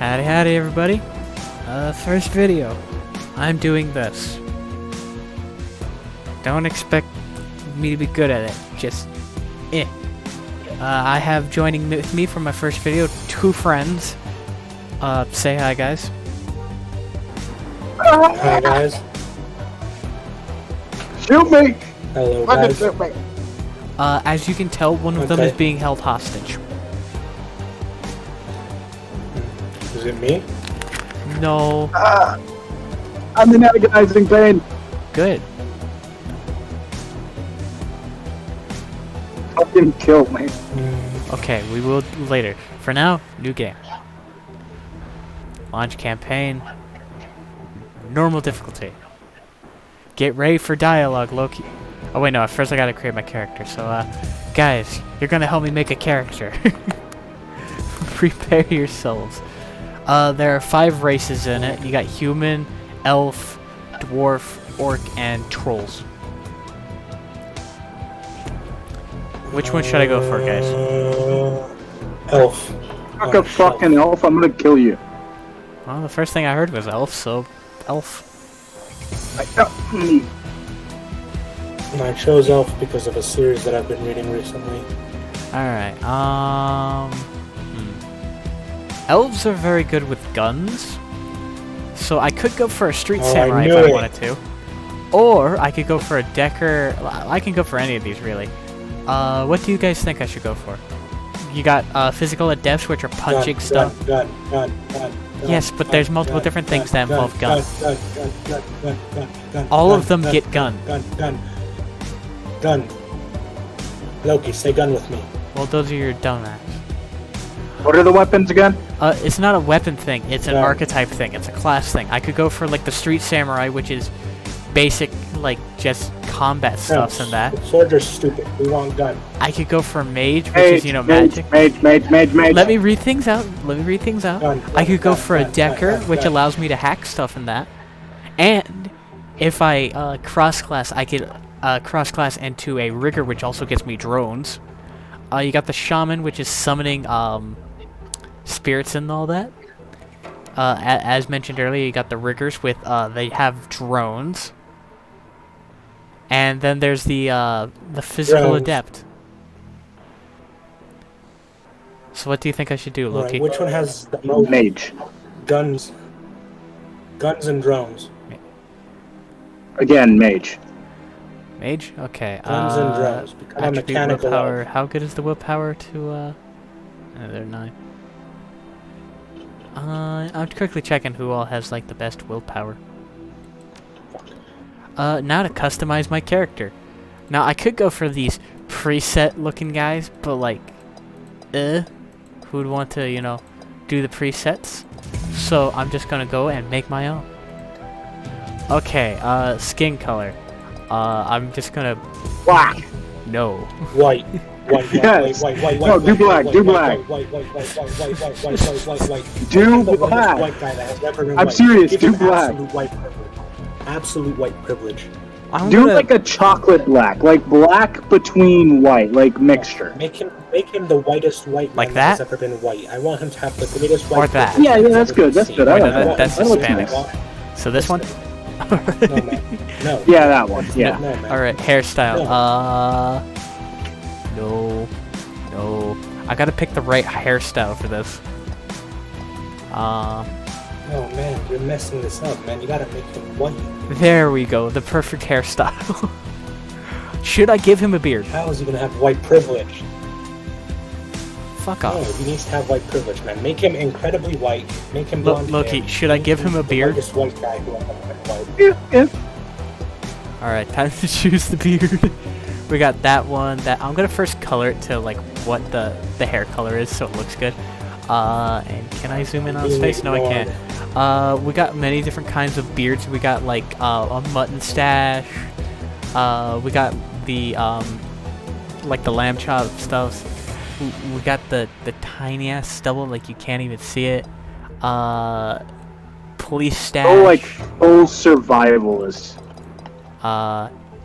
Howdy everybody. First video. I'm doing this. Don't expect me to be good at it. Just I have joining with me for my first video 2 friends. Say hi guys. Hi guys. Shoot me! Hello guys. As you can tell, one of them is being held hostage. Is it me? No. I'm the agonizing pain. Good. Fucking kill me. Okay, we will later. For now, new game. Launch campaign. Normal difficulty. Get ready for dialogue, Loki. Oh wait, no, first I gotta create my character. So, guys, you're gonna help me make a character. Prepare yourselves. There are 5 races in it. You got human, elf, dwarf, orc, and trolls. Which one should I go for, guys? Elf. Fuck a fucking elf, I'm gonna kill you. Well, the first thing I heard was elf, so elf. I chose elf because of a series that I've been reading recently. Alright, elves are very good with guns, so I could go for a street samurai if I wanted to. Or I could go for a decker. I can go for any of these, really. What do you guys think I should go for? You got physical adepts, which are punching stuff. Gun. Yes, but there's multiple different things that involve guns. All of them get gun. Gun. Loki, say gun with me. Well, those are your dumbass. What are the weapons again? It's not a weapon thing. It's an archetype thing. It's a class thing. I could go for like the street samurai, which is basic, like just combat stuffs and that. Swords are stupid. We want gun. I could go for mage, which is, you know, magic. Mage. Let me read things out. Gun, I could go for a decker, which allows me to hack stuff and that. And if I cross-class, I could cross-class into a rigger, which also gets me drones. You got the shaman, which is summoning spirits and all that. As mentioned earlier, you got the riggers with they have drones. And then there's the physical adept. So what do you think I should do, Loki? Right, which one has the most Mage. Guns and drones. Again, mage. Mage? Okay. Guns and drones. Become a Attribute mechanical willpower. elf. How good is the willpower to they're 9. I'm quickly checking who all has like the best willpower. Now to customize my character. Now I could go for these preset looking guys, but like who'd want to, you know, do the presets? So I'm just gonna go and make my own. Okay, skin color. I'm just gonna Black. No. White. Yes. White. No, do black. Do black. White. Do black. I'm serious. Do black. Absolute white privilege. Do like a chocolate black, like black between white, like mixture. Make him the whitest white like man that has ever been white. I want him to have the greatest white. Or that. Yeah, that's good. That's good. I like that. That's That looks Hispanic. nice. So this one? No, man. No. Yeah, that one. Yeah. No, man. Alright, hairstyle. No. I gotta pick the right hairstyle for this. Oh man, you're messing this up, man. You gotta make him white. There we go, the perfect hairstyle. Should I give him a beard? How is he gonna have white privilege? Fuck No, off. he needs to have white privilege, man. Make him incredibly white. Make him blonde Loki, hair. should I give him a beard? This white guy who has white. Yeah. Alright, time to choose the beard. We got that one. I'm gonna first color it to like what the hair color is, so it looks good. And can I zoom in on his face? No, I can't. We got many different kinds of beards. We got like a mutton stash. We got the like the lamb chop stuff. We got the tiny ass stubble, like you can't even see it. Police stash. Oh, like full survivalist.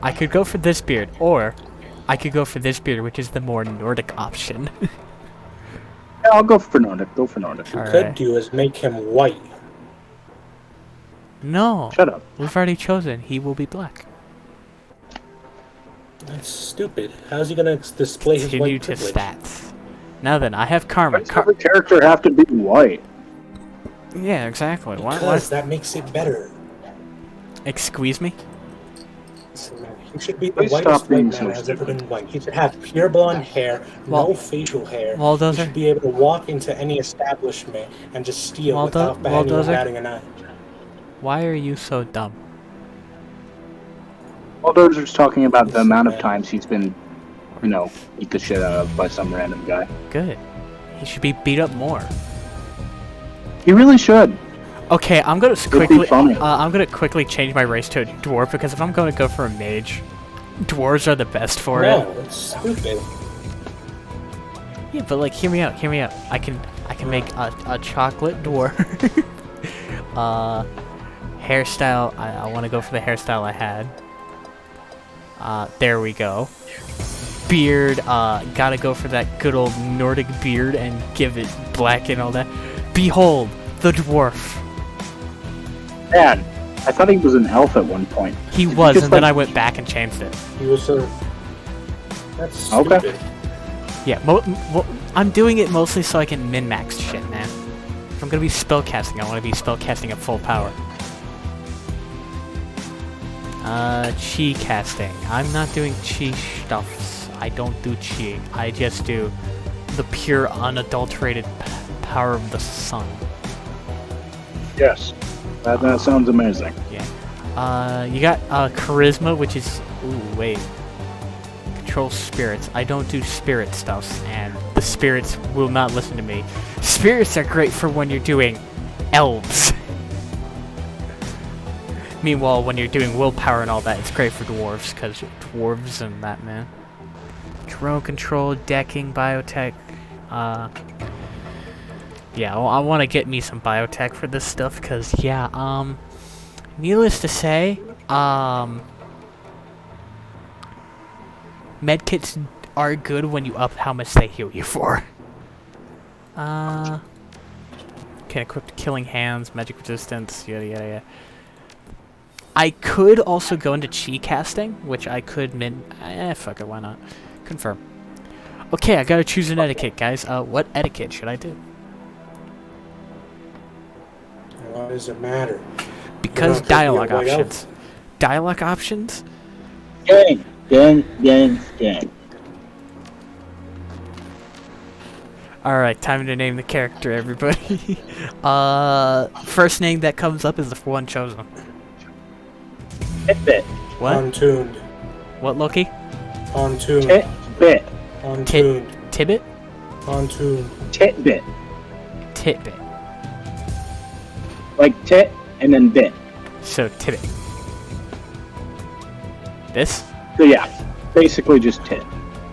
I could go for this beard, or I could go for this beard, which is the more Nordic option. I'll go for Nordic. Go for Nordic. What you All could right. do is make him white. No. Shut up. We've already chosen. He will be black. That's stupid. How's he gonna display his Continue white to privilege? stats. Now then, I have karma. Why does every character have to be white? Yeah, exactly. Because that makes it better. Excuse me? He should be the Please whitest stop being white so man that has ever stupid. been white. He should have pure blonde hair, no facial hair. Walldoser? He should be able to walk into any establishment and just steal without anyone Walldoser? batting an eye. Why are you so dumb? Walldoser's talking about the amount of times he's been, beat the shit out of by some random guy. Good. He should be beat up more. He really should. Okay, I'm gonna It'd be quickly. funny. I'm gonna quickly change my race to a dwarf because if I'm going to go for a mage, dwarves are the best for it. No, it's stupid. Yeah, but like, hear me out. Hear me out. I can make a chocolate dwarf. Hairstyle. I want to go for the hairstyle I had. There we go. Beard. Gotta go for that good old Nordic beard and give it black and all that. Behold, the dwarf. Man, I thought he was an elf at one point. He was, just and then like- I went back and changed it. He was a... That's Okay. stupid. Yeah, I'm doing it mostly so I can min-max shit, man. If I'm gonna be spellcasting, I want to be spellcasting at full power. Chi casting. I'm not doing chi stuffs. I don't do chi. I just do the pure, unadulterated power of the sun. Yes. That sounds amazing. Yeah. You got charisma, which is... Ooh, wait. Control spirits. I don't do spirit stuffs, and the spirits will not listen to me. Spirits are great for when you're doing elves. Meanwhile, when you're doing willpower and all that, it's great for dwarves, because dwarves and that, man. Drone control, decking, biotech. Yeah, well, I want to get me some biotech for this stuff, because, yeah, needless to say, medkits are good when you up how much they heal you for. Can equip killing hands, magic resistance, yada yada yada. I could also go into chi casting, which I could fuck it, why not? Confirm. Okay, I gotta choose an etiquette, guys. What etiquette should I do? Why does it matter? Because You're not dialogue gonna be a white options. Dialogue options? Gang. Alright, time to name the character, everybody. First name that comes up is the one chosen. Titbit. What? Pontooned. What, Loki? Pontooned. Titbit. Pontooned. Tibbet? Pontooned. Titbit. Titbit. Like tit and then bit. So, Tibbet. This? So yeah, basically just tit.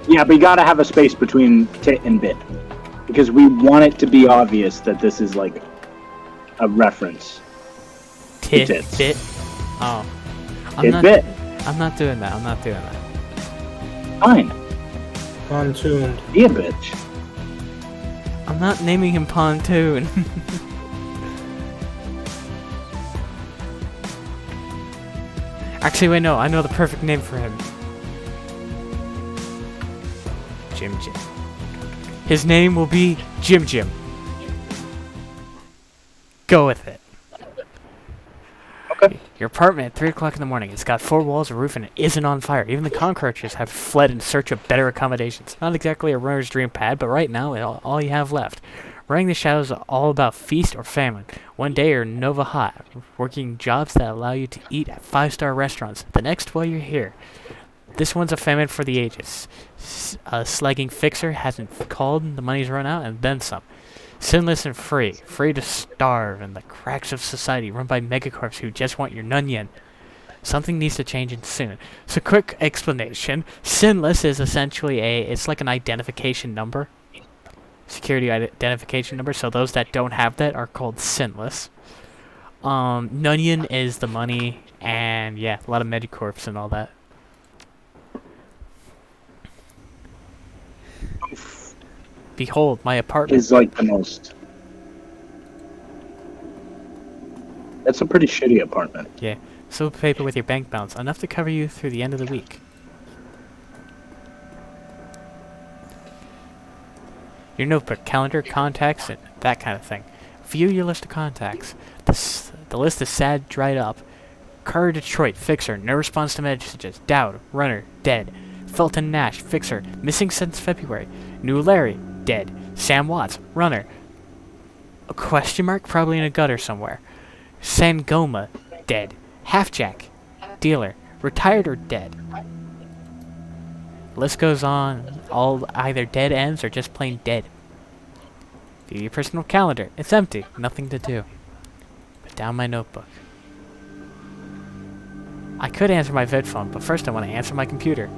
Yeah, but you gotta have a space between tit and bit. Because we want it to be obvious that this is like a reference. Tits. Bit? Oh. Titbit. I'm not doing that. I'm not doing that. Fine. Pontooned. Be a bitch. I'm not naming him Pontoon. Actually, wait, no. I know the perfect name for him. Jim Jim. His name will be Jim Jim. Go with it. Okay. Your apartment at 3 o'clock in the morning. It's got 4 walls, a roof, and it isn't on fire. Even the cockroaches have fled in search of better accommodations. Not exactly a runner's dream pad, but right now, all you have left. Running the shadows is all about feast or famine. One day you're Nova Hot, working jobs that allow you to eat at 5-star restaurants. The next while you're here. This one's a famine for the ages. A slagging fixer hasn't called, the money's run out, and then some. Sinless and free. Free to starve in the cracks of society run by megacorps who just want your nunyan. Something needs to change and soon. So quick explanation. Sinless is essentially it's like an identification number. Security identification number. So those that don't have that are called sinless. Nunyan is the money, and yeah, a lot of megacorps and all that. Behold, my apartment. is like the most. That's a pretty shitty apartment. Yeah. Slip of paper with your bank balance, enough to cover you through the end of the week. Your notebook, calendar, contacts, and that kind of thing. View your list of contacts. The list is sad, dried up. Car Detroit, fixer, no response to messages. Dowd, runner, dead. Felton Nash, fixer, missing since February. New Larry, dead. Sam Watts, runner. A question mark? Probably in a gutter somewhere. Sangoma, dead. Halfjack, dealer, retired or dead. List goes on, all either dead ends or just plain dead. View your personal calendar. It's empty, nothing to do. Put down my notebook. I could answer my vid phone, but first I want to answer my computer.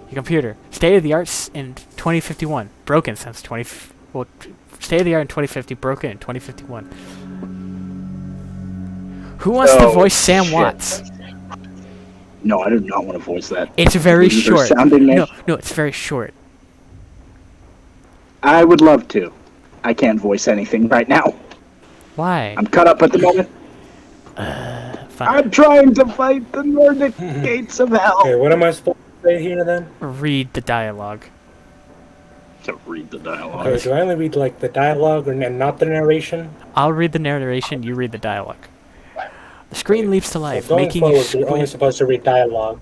Your computer. State of the art in 2051. Broken since state of the art in 2050. Broken in 2051. Who wants to voice Sam Watts? No, I do not want to voice that. It's very Is there short. sounding name? No, it's very short. I would love to. I can't voice anything right now. Why? I'm cut up at the moment. Fine. I'm trying to fight the Nordic gates of hell. Okay, what am I supposed to say here then? Read the dialogue. To read the dialogue. Okay, do I only read like the dialogue and not the narration? I'll read the narration, you read the dialogue. The screen leaps to life, So going making you forward, you're only squint. supposed to read dialogue.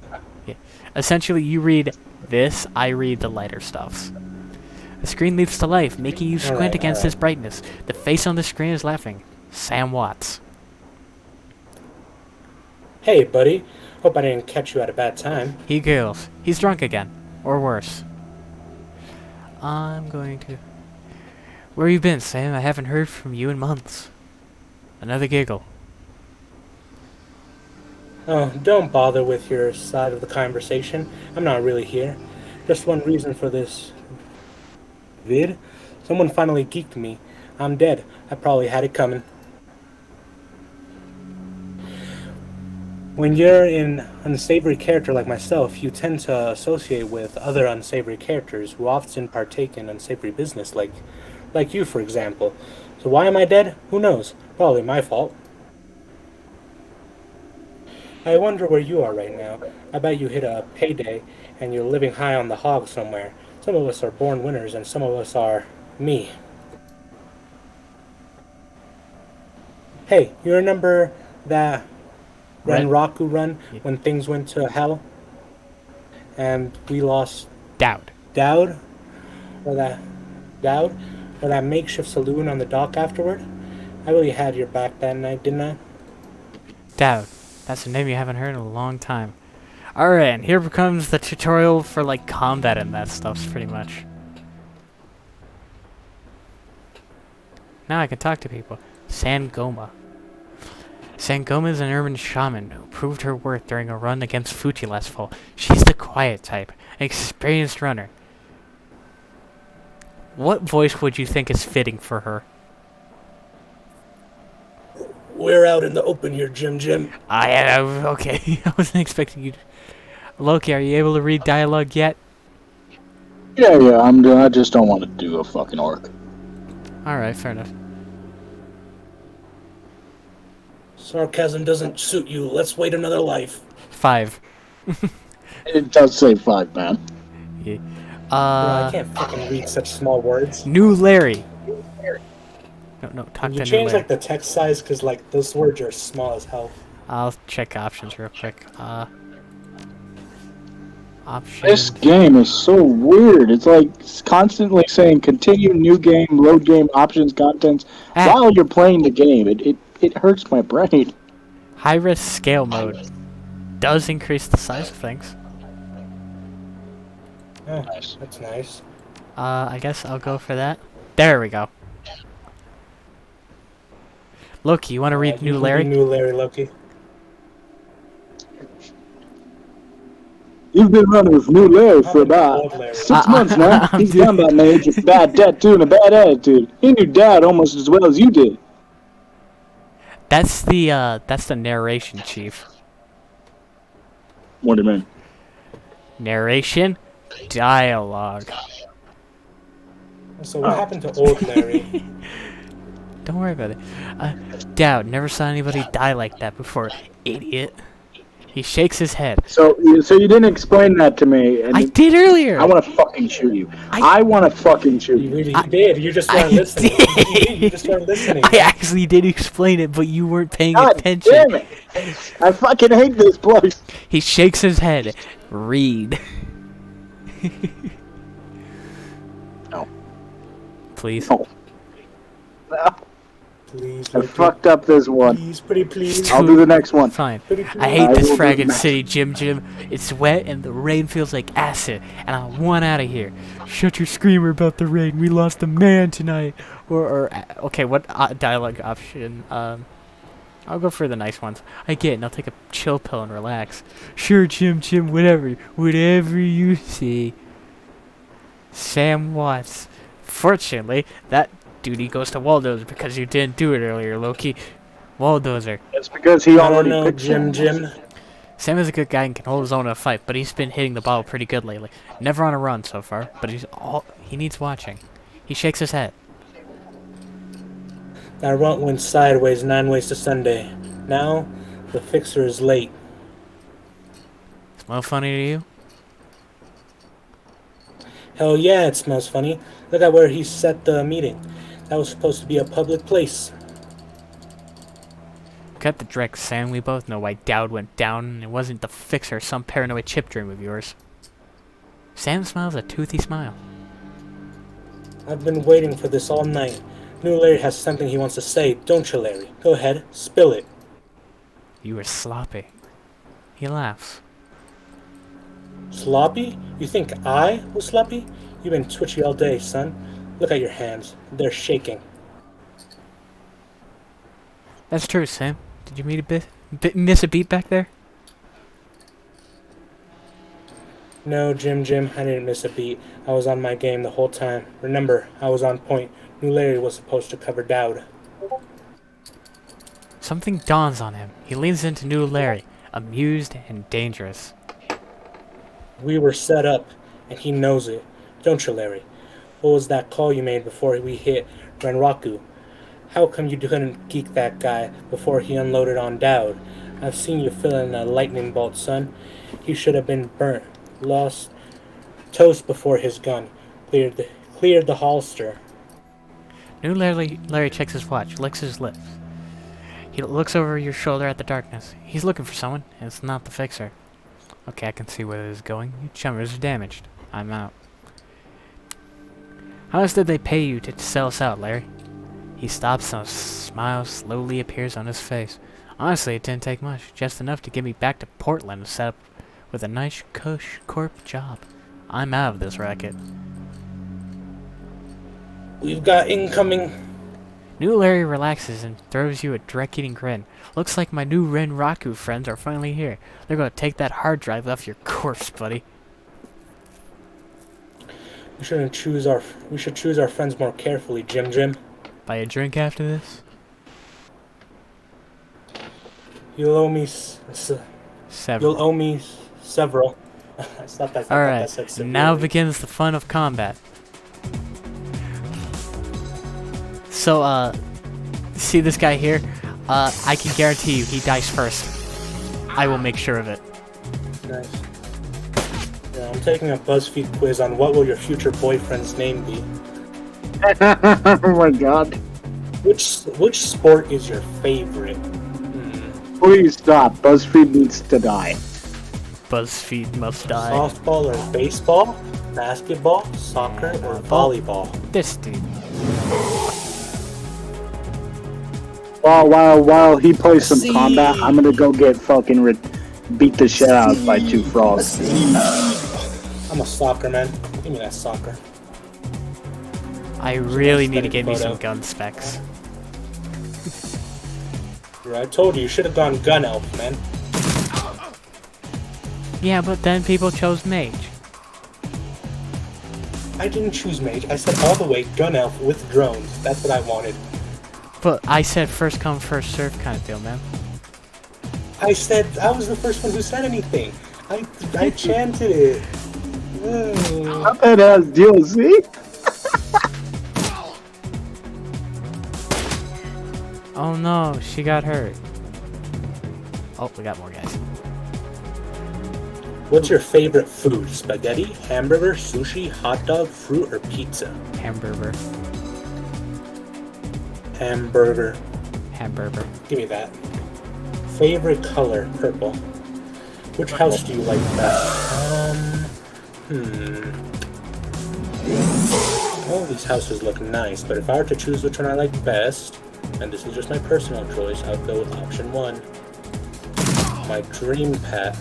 Essentially, you read this, I read the lighter stuffs. The screen leaps to life, making you squint Alright, against alright. its brightness. The face on the screen is laughing. Sam Watts. Hey, buddy. Hope I didn't catch you at a bad time. He giggles. He's drunk again. Or worse. I'm going to... Where you been, Sam? I haven't heard from you in months. Another giggle. Oh, don't bother with your side of the conversation. I'm not really here. Just one reason for this vid. Someone finally geeked me. I'm dead. I probably had it coming. When you're an unsavory character like myself, you tend to associate with other unsavory characters who often partake in unsavory business, like you, for example. So why am I dead? Who knows? Probably my fault. I wonder where you are right now. I bet you hit a payday and you're living high on the hog somewhere. Some of us are born winners and some of us are me. Hey, you remember that Renraku run when things went to hell? And we lost Dowd. Dowd? Or that makeshift saloon on the dock afterward? I really had your back that night, didn't I? Dowd. That's a name you haven't heard in a long time. Alright, and here comes the tutorial for, like, combat and that stuff, pretty much. Now I can talk to people. Sangoma. Sangoma is an urban shaman who proved her worth during a run against Fuji last fall. She's the quiet type, an experienced runner. What voice would you think is fitting for her? We're out in the open here, Jim. Okay. I wasn't expecting you to... Loki, are you able to read dialogue yet? Yeah, I just don't want to do a fucking orc. Alright, fair enough. Sarcasm doesn't suit you. Let's wait another life. 5. It does say 5, man. Yeah. Bro, I can't fucking read such small words. New Larry. No, talk Can you to New change Larry. like the text size because like those words are small as hell. I'll check options real quick. Options. This game is so weird. It's like it's constantly saying continue, new game, load game, options, contents, while you're playing the game. It hurts my brain. High risk scale mode does increase the size of things. Oh, that's nice. I guess I'll go for that. There we go. Loki, you want to read New Larry? New Larry, Loki. You've been running with New Larry for about Old Larry. 6 months now. He's done about an age of bad tattoo and a bad attitude. He knew Dad almost as well as you did. That's the narration, Chief. What do you mean? Narration, dialogue. So what happened to old Larry? Don't worry about it. Dowd, never saw anybody die like that before, idiot. He shakes his head. So you didn't explain that to me. And I did earlier! I want to fucking shoot you. I want to fucking shoot You you. really did. You just weren't listening. You just weren't listening. I actually did explain it, but you weren't paying God attention. damn it! I fucking hate this place. He shakes his head. Read. No. Please. No. No. Please, I Loki. fucked up this one. Please, pretty please. I'll do the next one. Fine. Pretty please. I hate this will do fragging the city, Jim. It's wet and the rain feels like acid, and I want out of here. Shut your screamer about the rain. We lost a man tonight. Okay, what dialogue option? I'll go for the nice ones. I get it, and I'll take a chill pill and relax. Sure, Jim, whatever you say. Sam Watts. Fortunately, that duty goes to Walldoser because you didn't do it earlier, Loki. Walldoser. It's because he I don't already know, picked Jim. Sam is a good guy and can hold his own in a fight, but he's been hitting the bottle pretty good lately. Never on a run so far, but he needs watching. He shakes his head. That run went sideways 9 ways to Sunday. Now, the fixer is late. Smell funny to you? Hell yeah, it smells funny. Look at where he set the meeting. That was supposed to be a public place. Cut the dreck, Sam. We both know why Dowd went down, and it wasn't the fixer, some paranoid chip dream of yours. Sam smiles a toothy smile. I've been waiting for this all night. New Larry has something he wants to say, don't you, Larry? Go ahead, spill it. You were sloppy. He laughs. Sloppy? You think I was sloppy? You've been twitchy all day, son. Look at your hands. They're shaking. That's true, Sam. Did you miss a beat back there? No, Jim, I didn't miss a beat. I was on my game the whole time. Remember, I was on point. New Larry was supposed to cover Dowd. Something dawns on him. He leans into new Larry, amused and dangerous. We were set up, and he knows it. Don't you, Larry? What was that call you made before we hit Renraku? How come you couldn't geek that guy before he unloaded on Dowd? I've seen you fill in a lightning bolt, son. He should have been burnt. Lost toast before his gun. Cleared the holster. New Larry checks his watch, licks his lips. He looks over your shoulder at the darkness. He's looking for someone, and it's not the fixer. Okay, I can see where this is going. Your chummers are damaged. I'm out. How much did they pay you to sell us out, Larry? He stops and a smile slowly appears on his face. Honestly, it didn't take much. Just enough to get me back to Portland and set up with a nice cush corp job. I'm out of this racket. We've got incoming. New Larry relaxes and throws you a direct-eating grin. Looks like my new Renraku friends are finally here. They're gonna take that hard drive off your corpse, buddy. We should choose our friends more carefully, Jim. Buy a drink after this? You'll owe me Several. You'll owe me several. Alright, now begins the fun of combat. So, see this guy here? I can guarantee you he dies first. I will make sure of it. Nice. Yeah, I'm taking a BuzzFeed quiz on what will your future boyfriend's name be. Oh my god. Which sport is your favorite? Please stop. BuzzFeed needs to die. BuzzFeed must die. Softball or baseball? Basketball, soccer, or volleyball? This dude. While he plays some combat, I'm gonna go get fucking beat the shit out by two frogs. I'm a soccer man. Give me that soccer. I really need to get me some gun specs. I told you should have gone gun elf, man. Yeah, but then people chose mage. I didn't choose mage. I said all the way gun elf with drones. That's what I wanted. But I said first come, first serve kind of deal, man. I said I was the first one who said anything. I chanted it. That has DLC. Oh no, she got hurt. Oh, we got more guys. What's your favorite food? Spaghetti, hamburger, sushi, hot dog, fruit, or pizza? Hamburger. Hamburger. Hamburger. Give me that. Favorite color? Purple. Which house do you like best? All these houses look nice, but if I were to choose which one I like best, and this is just my personal choice, I would go with option 1. My dream pet.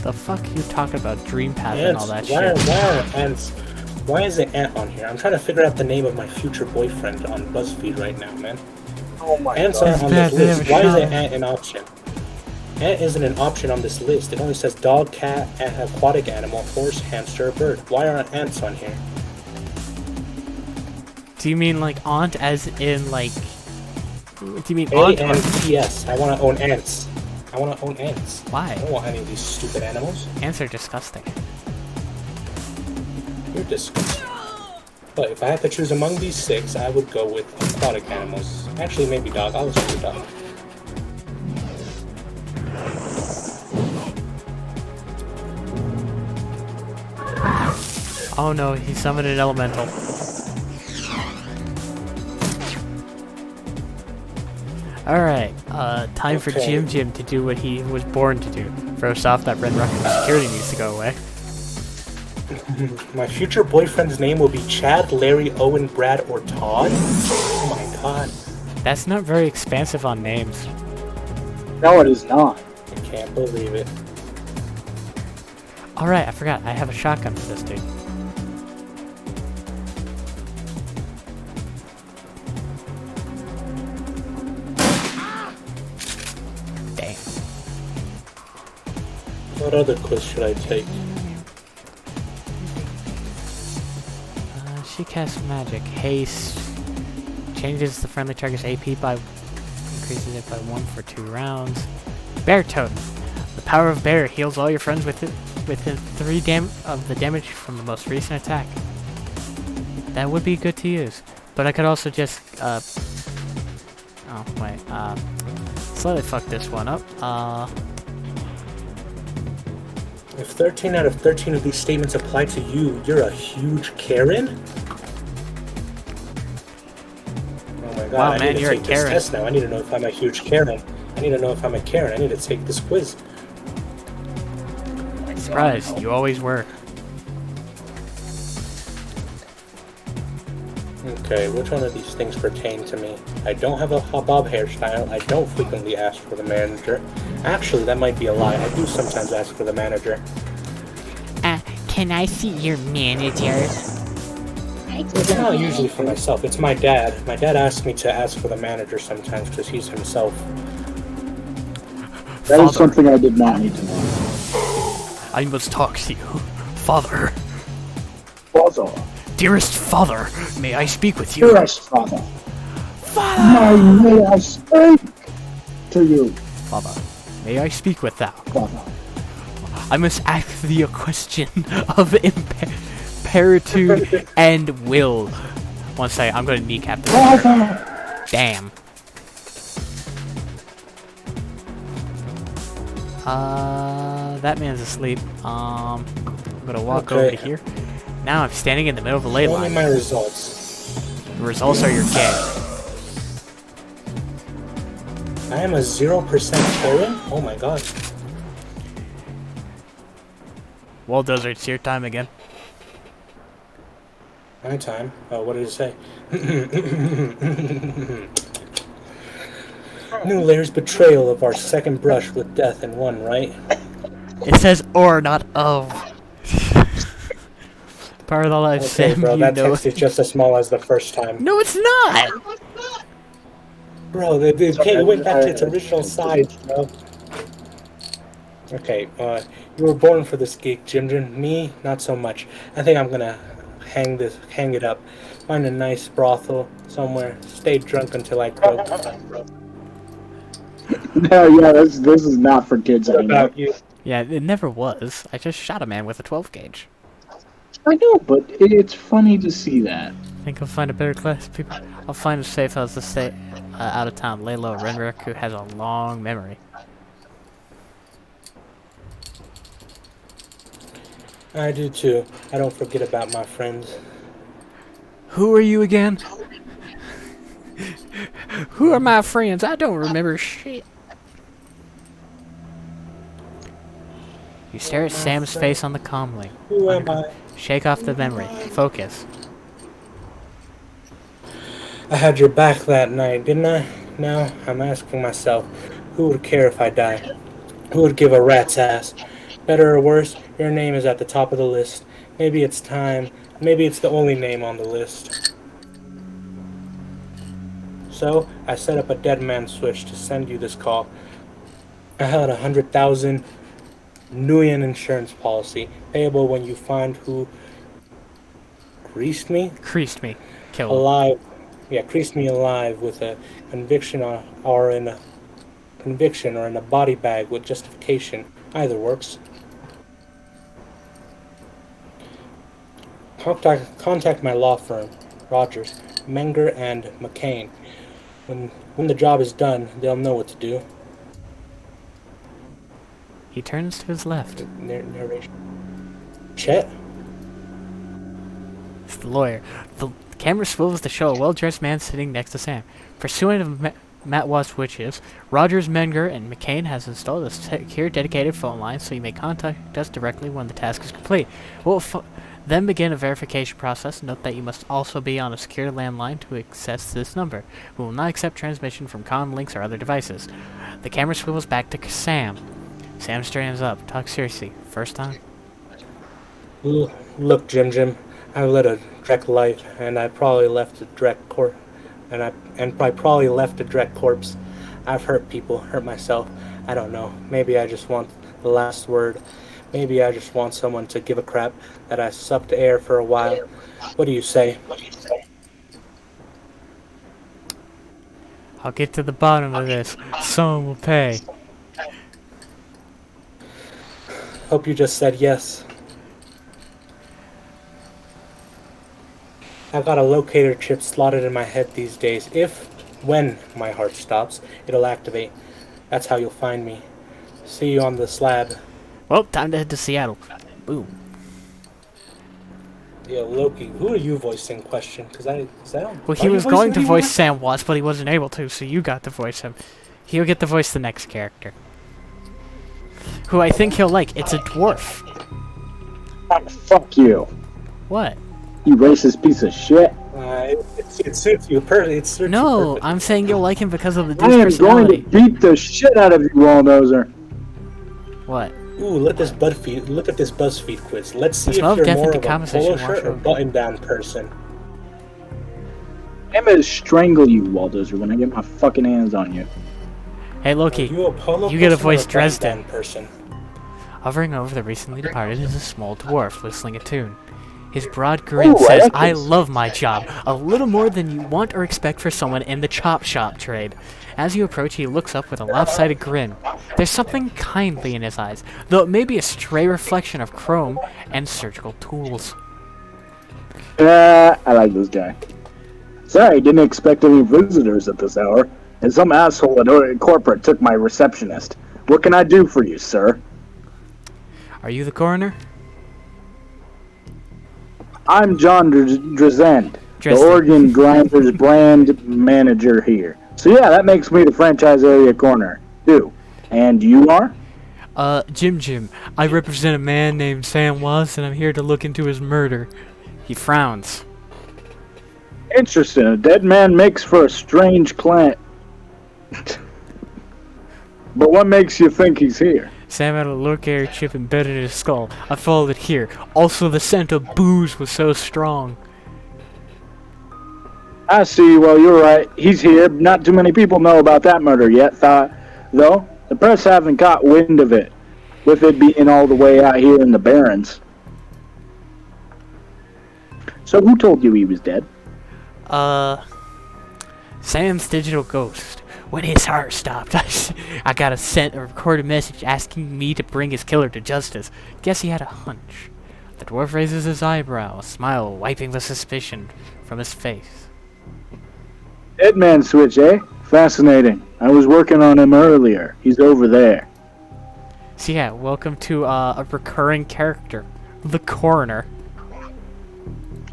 The fuck you talking about? Dream path and all that why shit. Why are ants? Why is the ant on here? I'm trying to figure out the name of my future boyfriend on BuzzFeed right now, man. Oh my Ants god. aren't on this list. Why is the ant an option? Ant isn't an option on this list. It only says dog, cat, aquatic animal, horse, hamster, or bird. Why aren't ants on here? Do you mean like aunt as in like... Do you mean aunt or... A-N-T-S. I want to own ants. I want to own ants. Why? I don't want any of these stupid animals. Ants are disgusting. You're disgusting. But if I had to choose among these 6, I would go with aquatic animals. Actually, maybe dog. I'll choose a dog. Oh no, he summoned an elemental. Alright, time for Jim to do what he was born to do. First off, that red rocket security needs to go away. My future boyfriend's name will be Chad, Larry, Owen, Brad, or Todd? Oh my god. That's not very expansive on names. No, it is not. I can't believe it. Alright, I forgot. I have a shotgun for this dude. Damn. What other quiz should I take? She casts magic. Haste. Changes the friendly target's AP by... Increases it by 1 for 2 rounds. Bear Totem. The power of Bear heals all your friends within 3 of the damage from the most recent attack. That would be good to use. But I could also just, oh, wait, slightly fuck this one up. If 13 out of 13 of these statements apply to you, you're a huge Karen? Oh my god, Wow, I man, need to you're a take this Karen. test now. I need to know if I'm a huge Karen. I need to know if I'm a Karen. I need to take this quiz. Surprise, you always were. Okay, which one of these things pertain to me? I don't have a bob hairstyle. I don't frequently ask for the manager. Actually, that might be a lie. I do sometimes ask for the manager. Can I see your manager? It's not usually for myself. It's my dad. My dad asks me to ask for the manager sometimes because he's himself. That is something I did not need to know. I must talk to you. Father. Father. Dearest father, may I speak with you? Dearest father. Father! May I speak to you? Father, may I speak with thou? Father. I must ask thee a question of imperitude and will. One second, I'm gonna kneecap this. Father. Damn. That man's asleep. I'm gonna walk over to here. Now I'm standing in the middle of a ley Show me line. my results. The results are your gay. I am a 0% Karen? Oh my god. Walldoser, it's your time again. My time? Oh, what did it say? New Lair's betrayal of our second brush with death in one, right? It says or, not of. Part of the life, Okay, Sam, bro, you that know text it. is just as small as the first time. No, it's not! Bro, it went back to its original size, bro. Okay, you were born for this gig, Jim. Me, not so much. I think I'm gonna hang it up. Find a nice brothel somewhere. Stay drunk until I croak. No, yeah, this is not for kids What anymore. about you? Yeah, it never was. I just shot a man with a 12 gauge. I know, but it's funny to see that. Think I'll find a better class of people? I'll find a safe house to stay out of town. Lay low. Renrick, who has a long memory. I do too. I don't forget about my friends. Who are you again? Who are my friends? I don't remember shit. You stare at Sam's face on the comm link. Who am I? Shake off the memory. Focus. I had your back that night, didn't I? Now I'm asking myself, who would care if I die? Who would give a rat's ass? Better or worse, your name is at the top of the list. Maybe it's time. Maybe it's the only name on the list. So, I set up a dead man switch to send you this call. I held 100,000 Nguyen insurance policy, payable when you find who creased me? Creased me. Kill him. Alive. Yeah, creased me alive with a conviction or in a body bag with justification. Either works. Contact my law firm, Rogers, Menger, and McCain. When the job is done, they'll know what to do. He turns to his left. Narration. Chet? It's the lawyer. The camera swivels to show a well-dressed man sitting next to Sam. Pursuant of Matt Watt's wishes, Rogers, Menger, and McCain has installed a secure, dedicated phone line so you may contact us directly when the task is complete. We'll then begin a verification process. Note that you must also be on a secure landline to access this number. We will not accept transmission from comm links or other devices. The camera swivels back to Sam. Sam straightens up. Talk seriously. First time? Look, Jim, I led a Drek life, and I probably left a Drek corpse. And I probably left a Drek corpse. I've hurt people, hurt myself. I don't know. Maybe I just want the last word. Maybe I just want someone to give a crap that I sucked air for a while. What do you say? I'll get to the bottom of this. Someone will pay. Hope you just said yes. I've got a locator chip slotted in my head these days. When my heart stops, it'll activate. That's how you'll find me. See you on the slab. Well, time to head to Seattle. Boom. Yeah, Loki, who are you voicing? Question, because I don't. Well, he was going to voice Sam Watts, but he wasn't able to, so you got to voice him. He'll get to voice the next character, who I think he'll like. It's a dwarf. Oh, fuck you. What? You racist piece of shit. It suits you perfectly. It suits you No, perfectly. I'm saying you'll like him because of the I dude's am going to personality. beat the shit out of you, Walldoser. What? Ooh, look at this BuzzFeed quiz. Let's see The if smell of you're death more and of a decomposition polo shirt or wash- button-down person. I'm gonna strangle you, Walldoser, when I get my fucking hands on you. Hey, Loki. You a polo You get a person or voice button-down Dresden. person. Hovering over the recently departed is a small dwarf whistling a tune. His broad grin Ooh, I says, like I this. love my job, a little more than you want or expect for someone in the chop shop trade. As you approach, he looks up with a lopsided grin. There's something kindly in his eyes, though it may be a stray reflection of chrome and surgical tools. I like this guy. Sorry, didn't expect any visitors at this hour. And some asshole at corporate took my receptionist. What can I do for you, sir? Are you the coroner? I'm John Dresden, the Dresden. Oregon Grinders brand manager here. So yeah, that makes me the franchise area coroner, too. And you are? Jim. I represent a man named Sam Watts, and I'm here to look into his murder. He frowns. Interesting. A dead man makes for a strange client. But what makes you think he's here? Sam had a Lokiare chip embedded in his skull. I followed it here. Also, the scent of booze was so strong. I see. Well, you're right. He's here. Not too many people know about that murder yet, though. The press haven't caught wind of it, with it being all the way out here in the Barrens. So who told you he was dead? Sam's digital ghost. When his heart stopped, I got a recorded message asking me to bring his killer to justice. Guess he had a hunch. The dwarf raises his eyebrow, a smile wiping the suspicion from his face. Deadman switch, eh? Fascinating. I was working on him earlier. He's over there. So yeah, welcome to a recurring character, the coroner.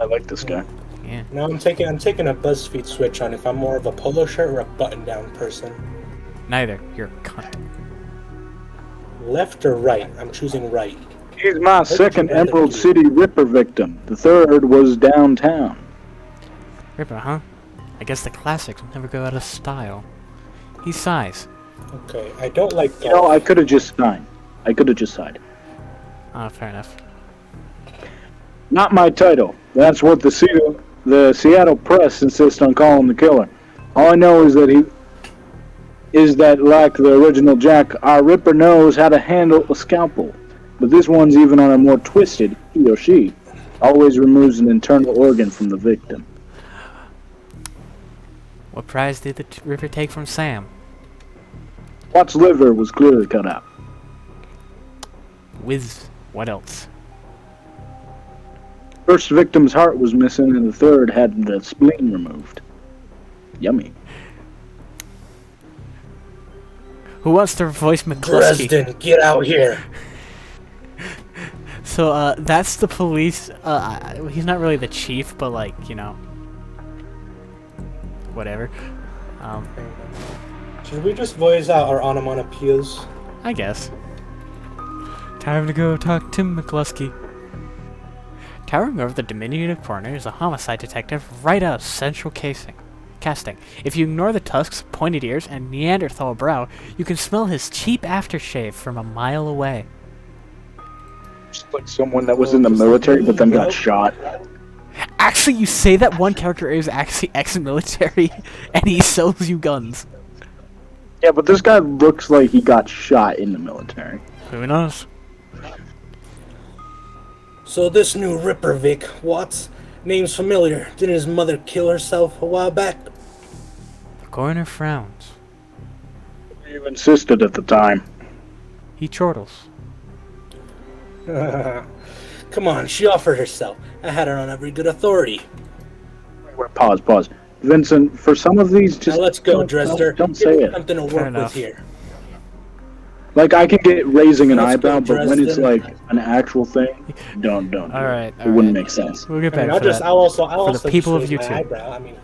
I like this guy. Yeah. Now I'm taking a BuzzFeed switch on if I'm more of a polo shirt or a button-down person. Neither. You're a cunt. Left or right? I'm choosing right. He's my second rather Emerald do? City Ripper victim. The third was downtown. Ripper, huh? I guess the classics never go out of style. He sighs. Okay, I don't like You know, I could have just signed. Ah, fair enough. Not my title. That's what the Seattle Press insists on calling the killer. All I know is that like the original Jack, our Ripper knows how to handle a scalpel. But this one's even on a more twisted, he or she always removes an internal organ from the victim. What prize did the Ripper take from Sam? Watt's liver was clearly cut out. Whiz. What else? First victim's heart was missing, and the third had the spleen removed. Yummy. Who wants to voice McCluskey? Dresden, get out here! So, that's the police. He's not really the chief, but, like, you know. Whatever. Should we just voice out our onomatopoeias? I guess. Time to go talk to McCluskey. Towering over the diminutive coroner is a homicide detective right out of central casting. If you ignore the tusks, pointed ears, and Neanderthal brow, you can smell his cheap aftershave from a mile away. Just like someone that was in the military but then got shot. Actually, you say that one character is actually ex-military, and he sells you guns. Yeah, but this guy looks like he got shot in the military. Who knows? So this new Ripper Vic, Watts, name's familiar. Didn't his mother kill herself a while back? The coroner frowns. You insisted at the time. He chortles. Come on, she offered herself. I had her on every good authority. Pause. Vincent, for some of these, just Now let's go, Dresden. Don't say it. Something to Fair work enough. with here. Like, I can get raising an Let's go, eyebrow, but when it's Dresden. like an actual thing, don't. do it. Alright, It wouldn't make sense. We'll get I mean, back to that. I'll also the people just of raise my YouTube. eyebrow. I mean,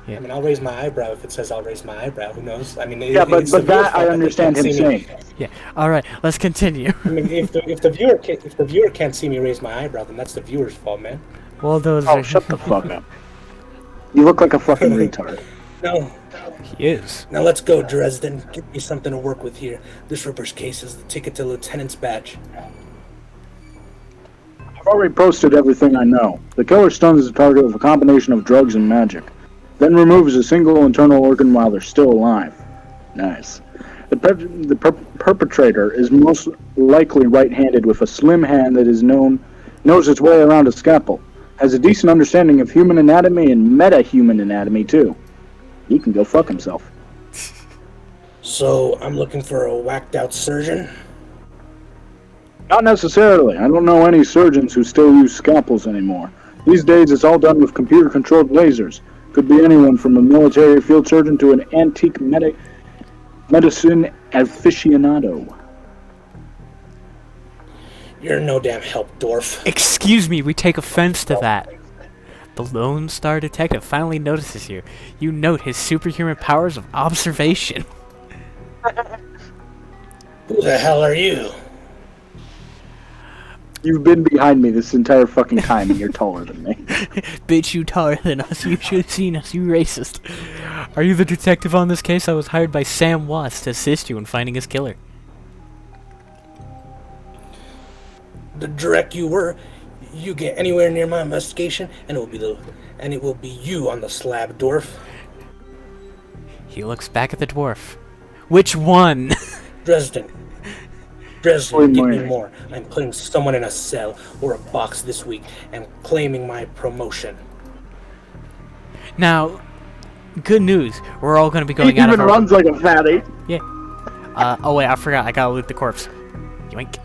Yeah. I mean, I'll raise my eyebrow if it says I'll raise my eyebrow. Who knows? I mean, Yeah, but it's the viewer's that fault I they understand can't him see me. saying. Yeah. Alright, let's continue. I mean, if the viewer can't see me raise my eyebrow, then that's the viewer's fault, man. Walldoser. Oh, shut the fuck up. You look like a fucking retard. No. He is. Now let's go, Dresden. Give me something to work with here. This Ripper's case is the ticket to Lieutenant's badge. I've already posted everything I know. The killer stuns the target with a combination of drugs and magic, then removes a single internal organ while they're still alive. Nice. The perpetrator is most likely right-handed with a slim hand that knows its way around a scalpel, has a decent understanding of human anatomy and meta-human anatomy too. He can go fuck himself. So, I'm looking for a whacked-out surgeon? Not necessarily. I don't know any surgeons who still use scalpels anymore. These days it's all done with computer-controlled lasers. Could be anyone from a military field surgeon to an antique medicine aficionado. You're no damn help, dwarf. Excuse me, we take offense to that. The Lone Star Detective finally notices you. You note his superhuman powers of observation. Who the hell are you? You've been behind me this entire fucking time and you're taller than me. Bitch, you taller than us. You should have seen us, you racist. Are you the detective on this case? I was hired by Sam Watts to assist you in finding his killer. The direct you were, you get anywhere near my investigation, and it will be you on the slab, dwarf. He looks back at the dwarf. Which one? Dresden, give me more. I'm putting someone in a cell or a box this week and claiming my promotion. Now, good news. We're all going to be going He out even of our... runs like a fatty. Yeah. Oh wait, I forgot. I gotta loot the corpse. Yoink.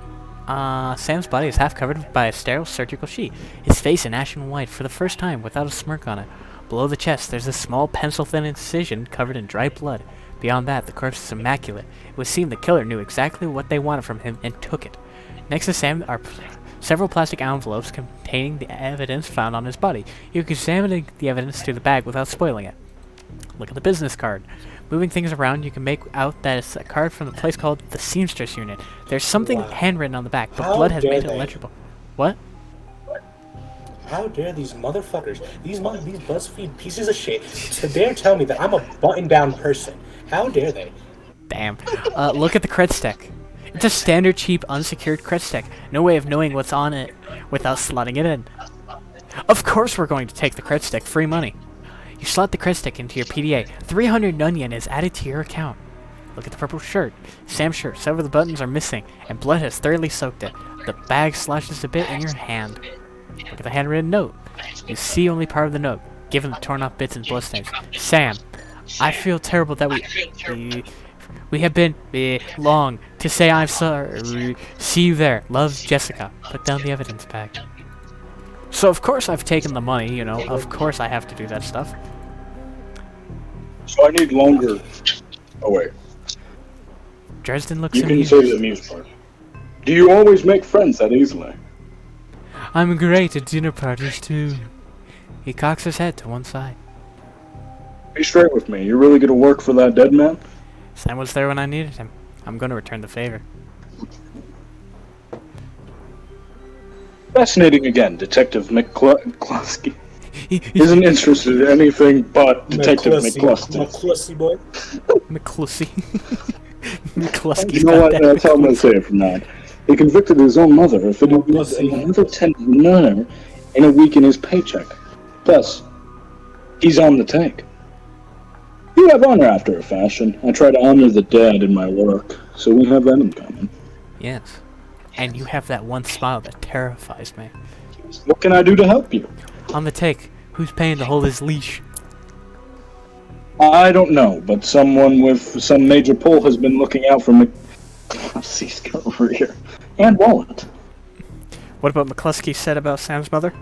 Sam's body is half covered by a sterile surgical sheet, his face an ashen white for the first time without a smirk on it. Below the chest, there's a small pencil-thin incision covered in dry blood. Beyond that, the corpse is immaculate. It would seem the killer knew exactly what they wanted from him and took it. Next to Sam are several plastic envelopes containing the evidence found on his body. You can examine the evidence through the bag without spoiling it. Look at the business card. Moving things around, you can make out that it's a card from the place called the Seamstress Unit. There's something handwritten on the back, but blood has made it illegible. What? How dare these motherfuckers, these BuzzFeed pieces of shit, to dare tell me that I'm a button-down person? How dare they? Damn. Look at the cred stick. It's a standard, cheap, unsecured cred stick. No way of knowing what's on it without slotting it in. Of course we're going to take the cred stick. Free money. You slot the cred stick into your PDA. 300 onion is added to your account. Look at the purple shirt. Sam's shirt. Several of the buttons are missing, and blood has thoroughly soaked it. The bag sloshes a bit in your hand. Look at the handwritten note. You see only part of the note, given the torn off bits and bloodstains. Sam, I feel terrible that we have been long to say I'm sorry. See you there. Love, Jessica. Put down the evidence bag. So of course I've taken the money, you know. Of course I have to do that stuff. So I need longer. Oh wait. Dresden looks You can amused. say the amused part. Do you always make friends that easily? I'm great at dinner parties too. He cocks his head to one side. Be straight with me. You're really gonna work for that dead man? Sam was there when I needed him. I'm going to return the favor. Fascinating again, Detective McCluskey isn't interested in anything but Detective McCluskey. McCluskey boy. McCluskey. McCluskey's You know what? That's how I'm gonna say it from now on. He convicted his own mother of another $10 in a week in his paycheck. Thus, he's on the take. You have honor after a fashion. I try to honor the dead in my work, so we have that in common. Yes. And you have that one smile that terrifies me. What can I do to help you? On the take, who's paying to hold his leash? I don't know, but someone with some major pull has been looking out for McCluskey's career and wallet. What about McCluskey said about Sam's mother?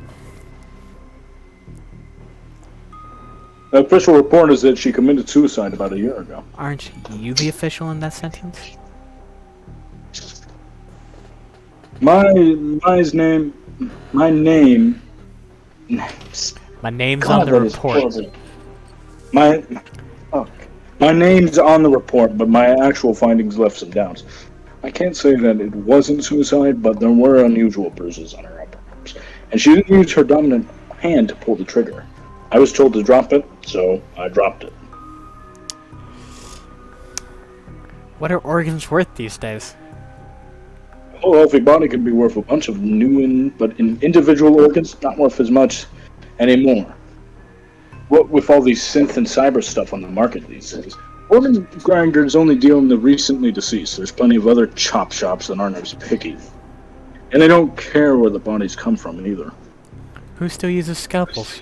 The official report is that she committed suicide about a year ago. Aren't you the official in that sentence? My name. My name's God, on the that is report. horrible. My name's on the report, but my actual findings left some doubts. I can't say that it wasn't suicide, but there were unusual bruises on her upper arms, and she didn't use her dominant hand to pull the trigger. I was told to drop it, so I dropped it. What are organs worth these days? A whole healthy body could be worth a bunch of but in individual organs, not worth as much anymore. What with all these synth and cyber stuff on the market these days, organ grinders only deal in the recently deceased. There's plenty of other chop shops that aren't as picky. And they don't care where the bodies come from either. Who still uses scalpels?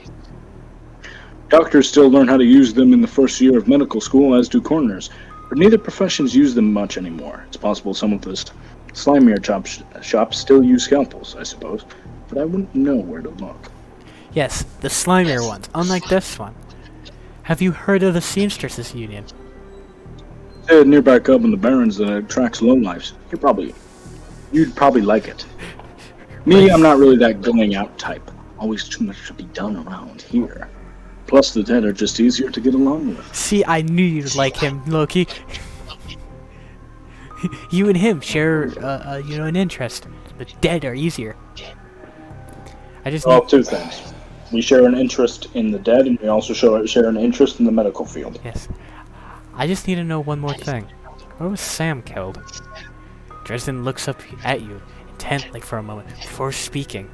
Doctors still learn how to use them in the first year of medical school, as do coroners. But neither professions use them much anymore. It's possible some of the slimier shops still use scalpels, I suppose. But I wouldn't know where to look. Yes, the slimier ones, unlike this one. Have you heard of the Seamstresses Union? It's a nearby club in the Barrens that attracts lowlifes. You'd probably like it. Me, I'm not really that going out type. Always too much to be done around here. Plus, the dead are just easier to get along with. See, I knew you'd like him, Loki. You and him share, an interest. The dead are easier. I just Well, two things. We share an interest in the dead, and we also share an interest in the medical field. Yes. I just need to know one more thing. Where was Sam killed? Dresden looks up at you intently for a moment before speaking.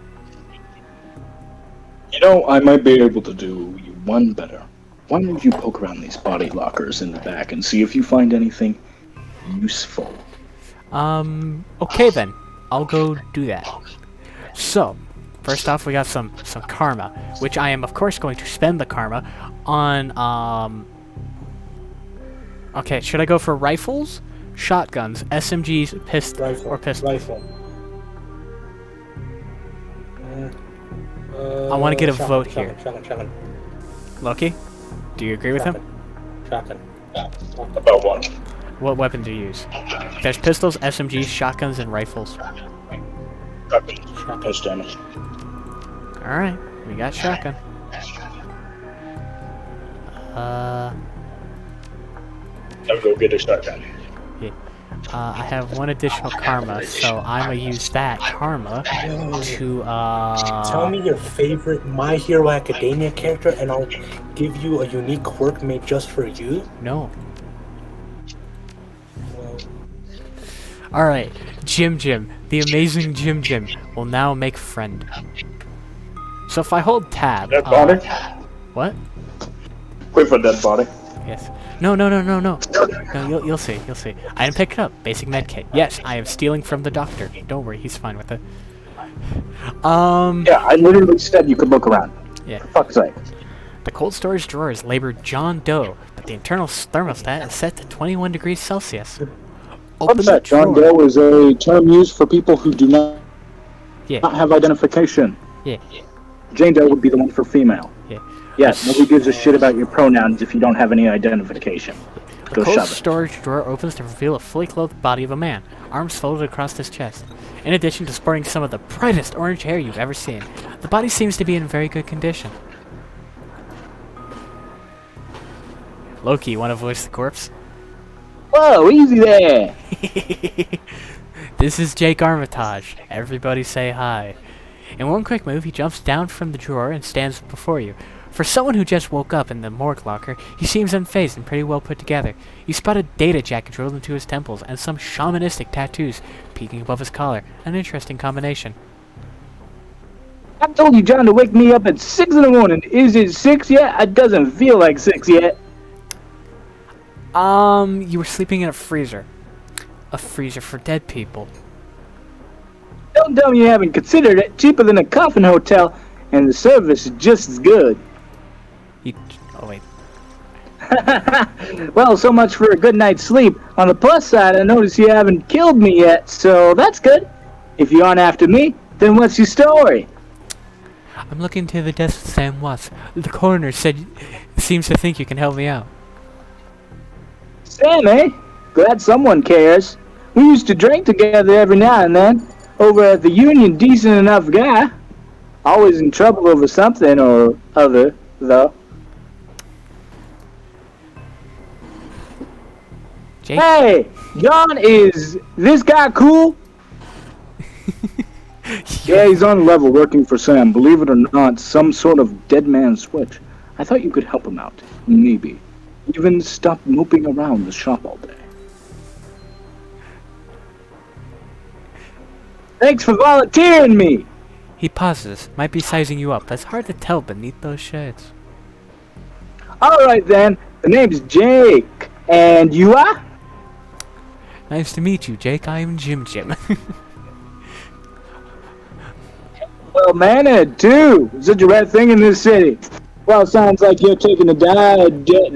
You know, I might be able to do you one better. Why don't you poke around these body lockers in the back and see if you find anything useful? Okay then. I'll go do that. So, first off, we got some karma, which I am, of course, going to spend the karma on, Okay, should I go for rifles, shotguns, SMGs, pistols? Rifle. I want to get a vote here. Shotgun. Loki, do you agree with him? Shotgun. About what? What weapon do you use? There's pistols, SMGs, shotguns, and rifles. Shotgun. Nice damage. Alright, we got shotgun. I'll go get a shotgun. Yeah. I have one additional karma, so I'm gonna use that karma to, Tell me your favorite My Hero Academia character, and I'll give you a unique quirk made just for you. No. Well, Alright, Jim, the amazing Jim will now make friend. So if I hold tab... Dead body? What? Wait for dead body. Yes. No. No, you'll see. I didn't pick it up. Basic medkit. Yes, I am stealing from the doctor. Don't worry, he's fine with it. Yeah, I literally said you could look around. Yeah. For fuck's sake. The cold storage drawer is labeled John Doe, but the internal thermostat is set to 21 degrees Celsius. Open What's the that? John drawer. Doe is a term used for people who do not Yeah. have identification. Yeah. Jane Doe would be the one for female. Yeah. Yes, nobody gives a shit about your pronouns if you don't have any identification. The Go cold shove it. storage drawer opens to reveal a fully clothed body of a man, arms folded across his chest. In addition to sporting some of the brightest orange hair you've ever seen, the body seems to be in very good condition. Loki, you want to voice the corpse? Whoa, easy there! This is Jake Armitage. Everybody say hi. In one quick move, he jumps down from the drawer and stands before you. For someone who just woke up in the morgue locker, he seems unfazed and pretty well put together. You spot a data jacket drilled into his temples and some shamanistic tattoos peeking above his collar. An interesting combination. I told you, John, to wake me up at 6 in the morning. Is it 6 yet? It doesn't feel like 6 yet. You were sleeping in a freezer. A freezer for dead people. Don't tell me you haven't considered it. Cheaper than a coffin hotel, and the service is just as good. Oh wait. Well, so much for a good night's sleep. On the plus side, I notice you haven't killed me yet, so that's good. If you aren't after me, then what's your story? I'm looking to the desk with Sam Watts. The coroner seems to think you can help me out. Sam, eh? Glad someone cares. We used to drink together every now and then. Over at the Union, decent enough guy. Always in trouble over something or other, though. Jake? Hey, John, is this guy cool? Yeah, he's on level working for Sam. Believe it or not, some sort of dead man switch. I thought you could help him out. Maybe. Even stop moping around the shop all day. Thanks for volunteering me! He pauses. Might be sizing you up. That's hard to tell beneath those shades. Alright then, the name's Jake. And you are? Nice to meet you, Jake. I am Jim. Well mannered too. Such a rare thing in this city. Well, sounds like you're taking a dive into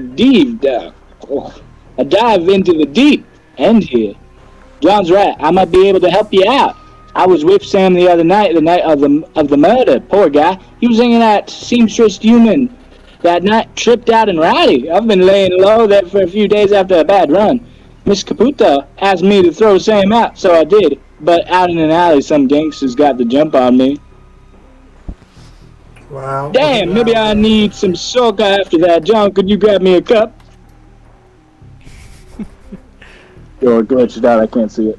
the deep end here. John's right. I might be able to help you out. I was with Sam the other night, the night of the murder. Poor guy. He was hanging out Seamstress Human that night, tripped out and rowdy. I've been laying low there for a few days after a bad run. Miss Caputa asked me to throw Sam out, so I did. But out in an alley, some gangsters got the jump on me. wow. Damn, maybe I need some soca after that. John, could you grab me a cup? You're glitched out, I can't see it.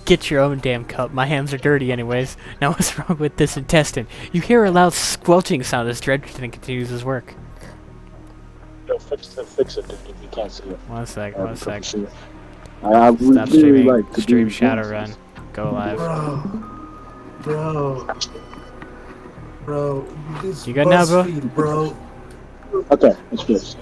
Get your own damn cup. My hands are dirty anyways. Now what's wrong with this intestine? You hear a loud squelching sound as Dredgerton continues his work. Yo, fix it, dude, if you can't see it. One sec. I would Stop really streaming. like to Stream do Shadowrun. Go live. Bro, this You good now, bro? BuzzFeed, bro. Okay, let's do this.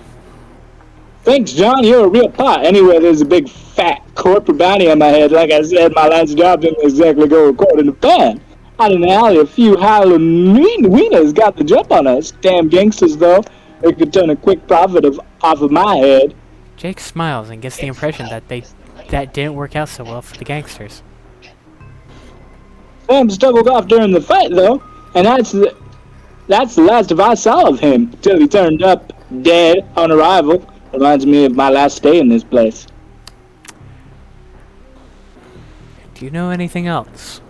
Thanks, John. You're a real pot. Anyway, there's a big fat corporate bounty on my head. Like I said, my last job didn't exactly go according to plan. Out in the alley, a few Halloweeners got the jump on us. Damn gangsters, though. They could turn a quick profit off of my head. Jake smiles and gets the impression that that didn't work out so well for the gangsters. Sam stumbled off during the fight, though, and that's the last of I saw of him till he turned up dead on arrival. Reminds me of my last stay in this place. Do you know anything else?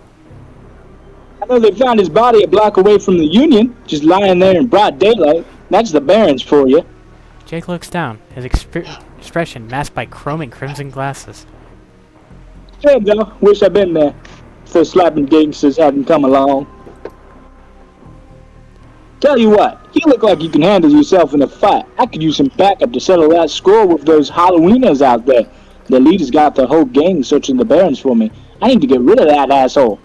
I know they found his body a block away from the Union, just lying there in broad daylight. That's the Barrens for you. Jake looks down, his expression masked by chrome and crimson glasses. Hey, though, wish I'd been there. If the slapping gangsters hadn't come along. Tell you what, you look like you can handle yourself in a fight. I could use some backup to settle that score with those Halloweeners out there. The leader's got the whole gang searching the Barrens for me. I need to get rid of that asshole.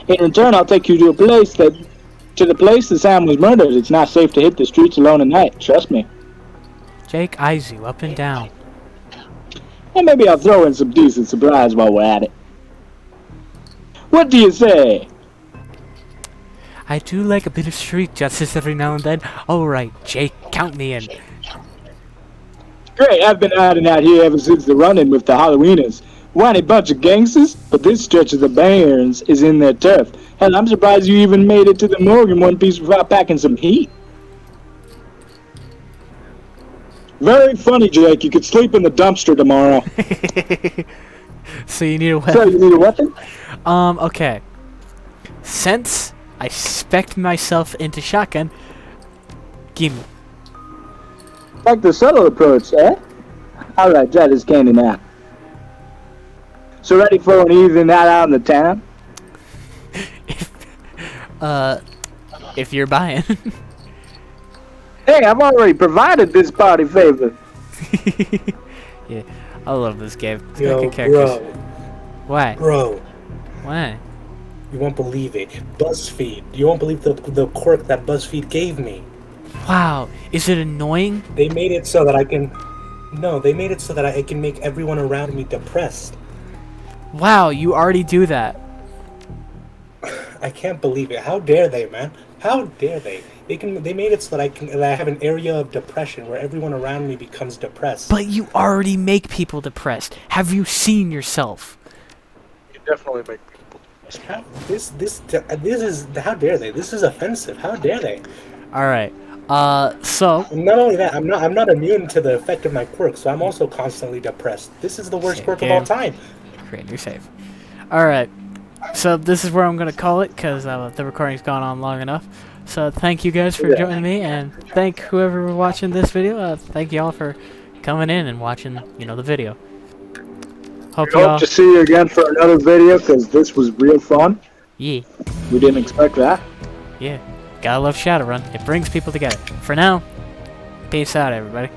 In return, I'll take you to the place that Sam was murdered. It's not safe to hit the streets alone at night. Trust me. Jake eyes you up and down. And maybe I'll throw in some decent surprise while we're at it. What do you say? I do like a bit of street justice every now and then. Alright, Jake, count me in. Great, I've been hiding out here ever since the run-in with the Halloweeners. Whiny bunch of gangsters, but this stretch of the Barrens is in their turf. Hell, I'm surprised you even made it to the morgue in one piece without packing some heat. Very funny, Jake. You could sleep in the dumpster tomorrow. So you need a weapon? So you need a weapon? Okay. Since I spec'd myself into shotgun, gimme. Like the subtle approach, eh? Alright, try this candy now. So ready for an evening night out in the town? If you're buying. Hey, I've already provided this party favor. Yeah, I love this game. It's got Yo, good characters. bro, Why? bro, Why? you won't believe it. BuzzFeed. You won't believe the quirk that BuzzFeed gave me. Wow, is it annoying? They made it so that I can... No, they made it so that I can make everyone around me depressed. Wow, you already do that. I can't believe it. How dare they, man? How dare they? They made it so that I have an area of depression where everyone around me becomes depressed. But you already make people depressed. Have you seen yourself? You definitely make people. This is, how dare they? This is offensive. How dare they? All right. So And not only that, I'm not immune to the effect of my quirk, so I'm also constantly depressed. This is the worst Same quirk game. of all time. create your save. All right. So this is where I'm gonna call it because the recording's gone on long enough. So thank you guys for joining me, and thank whoever was watching this video. Thank y'all for coming in and watching, the video. Hope Hope to see you again for another video because this was real fun. Yeah, We didn't expect that. yeah. Gotta love Shadowrun. It brings people together. For now, peace out, everybody.